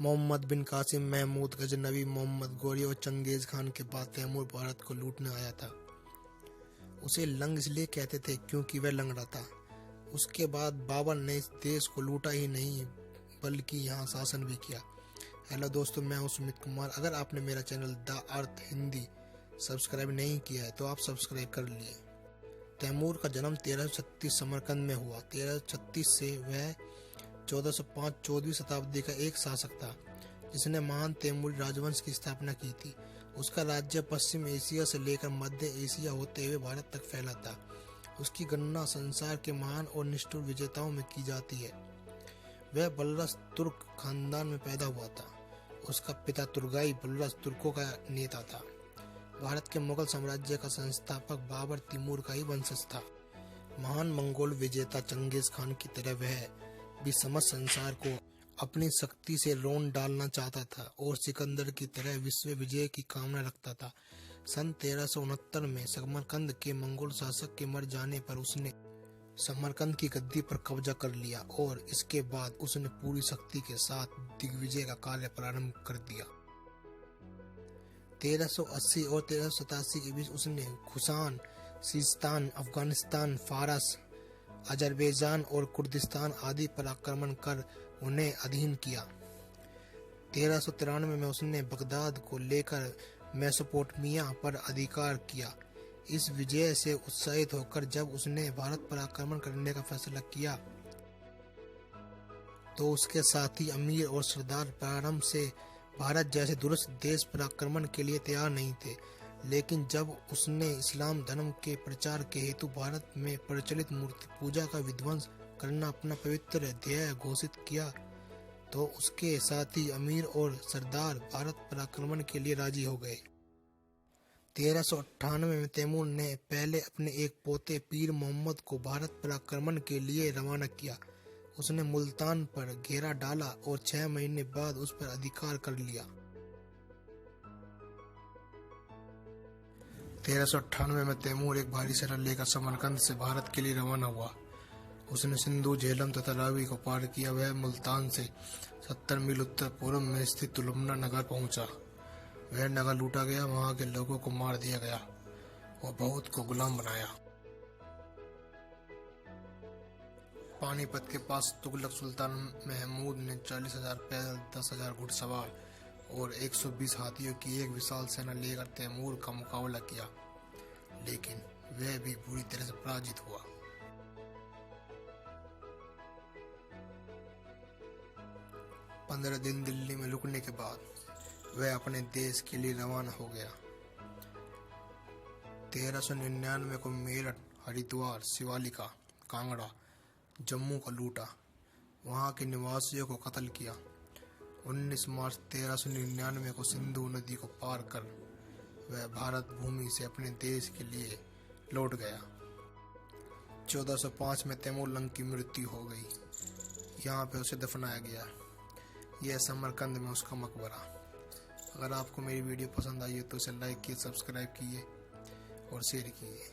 मोहम्मद बिन कासिम, महमूद गजनवी, मोहम्मद गौरी और Genghis Khan के बाद तैमूर भारत को लूटने आया था। उसे लंग इसलिए कहते थे क्योंकि वह लंगड़ा था। उसके बाद बाबर ने इस देश को लूटा ही नहीं बल्कि यहाँ शासन भी किया। हेलो दोस्तों, मैं हूं सुमित कुमार। अगर आपने मेरा channel the earth Hindi subscribe नहीं किया है तो आप सब्सक्राइब कर लिए। तैमूर का जन्म 1336 समरकंद में हुआ। 1336 से वह 1405 14वीं शताब्दी का एक शासक था जिसने महान तैमूरी राजवंश की स्थापना की थी। उसका राज्य पश्चिम एशिया से लेकर मध्य एशिया होते हुए भारत तक फैला था। उसकी गणना संसार के महान और निष्ठुर विजेताओं में की जाती है। वह बलरस तुर्क खानदान में पैदा हुआ था। उसका पिता तुर्गाई बलरस तुर्कों का नेता था। भारत के मुगल साम्राज्य का संस्थापक बाबर तैमूर का ही वंशज था। महान मंगोल विजेता चंगेज खान की तरह वह भी समस्त संसार को अपनी शक्ति से रौंद डालना चाहता था और सिकंदर की तरह विश्व विजय की कामना रखता था। सन 1369 में समरकंद के मंगोल शासक के मर जाने पर उसने समरकंद की गद्दी पर कब्जा कर लिया और इसके बाद उसने पूरी शक्ति के साथ दिग्विजय का कार्य प्रारंभ कर दिया। 1380 और 1387 के बीच उसने खुशान, सिस्तान, अफगानिस्तान, फारस, अजरबैजान और कुर्दिस्तान आदि पर आक्रमण कर उन्हें अधीन किया। 1393 में उसने बगदाद को लेकर मेसोपोटामिया पर अधिकार किया। इस विजय से उत्साहित होकर जब उसने भारत पर आक्रमण करने का फैसला किया तो उसके साथी अमीर और सरदार प्रारंभ से भारत जैसे दूरस्थ देश पर आक्रमण के लिए तैयार नहीं थे, लेकिन जब उसने इस्लाम धर्म के प्रचार के हेतु भारत में प्रचलित मूर्ति पूजा का विध्वंस करना अपना पवित्र ध्येय घोषित किया तो उसके साथी अमीर और सरदार भारत पर आक्रमण के लिए राजी हो गए। 1398 में तैमूर ने पहले अपने एक पोते पीर मोहम्मद को भारत पर आक्रमण के लिए रवाना किया। उसने मुल्तान पर घेरा डाला और 6 महीने बाद उस पर अधिकार कर लिया। 1398 में तैमूर एक भारी सेना लेकर समरकंद से भारत के लिए रवाना हुआ। उसने सिंधु, झेलम तथा रावी को पार किया। वह मुल्तान से 70 मील उत्तर पूर्व में स्थित तुलमना नगर पहुंचा। वह नगर लूटा गया, वहां के लोगों को मार दिया गया और बहुत को गुलाम बनाया। पानीपत के पास तुगलक सुल्तान महमूद ने 40,000 पैदल, 10,000 घुड़सवार और 120 हाथियों की एक विशाल सेना लेकर तैमूर का मुकाबला किया, लेकिन वह भी बुरी तरह से पराजित हुआ। पंद्रह दिन दिल्ली में रुकने के बाद वह अपने देश के लिए रवाना हो गया। 1399 को मेरठ, हरिद्वार, शिवालिका, कांगड़ा, जम्मू को लूटा, वहां के निवासियों को कत्ल किया। 19 मार्च 1399 को सिंधु नदी को पार कर वह भारत भूमि से अपने देश के लिए लौट गया। 1405 में तैमूर लंग की मृत्यु हो गई। यहाँ पे उसे दफनाया गया। यह समरकंद में उसका मकबरा। अगर आपको मेरी वीडियो पसंद आई है तो इसे लाइक कीजिए, सब्सक्राइब कीजिए और शेयर कीजिए।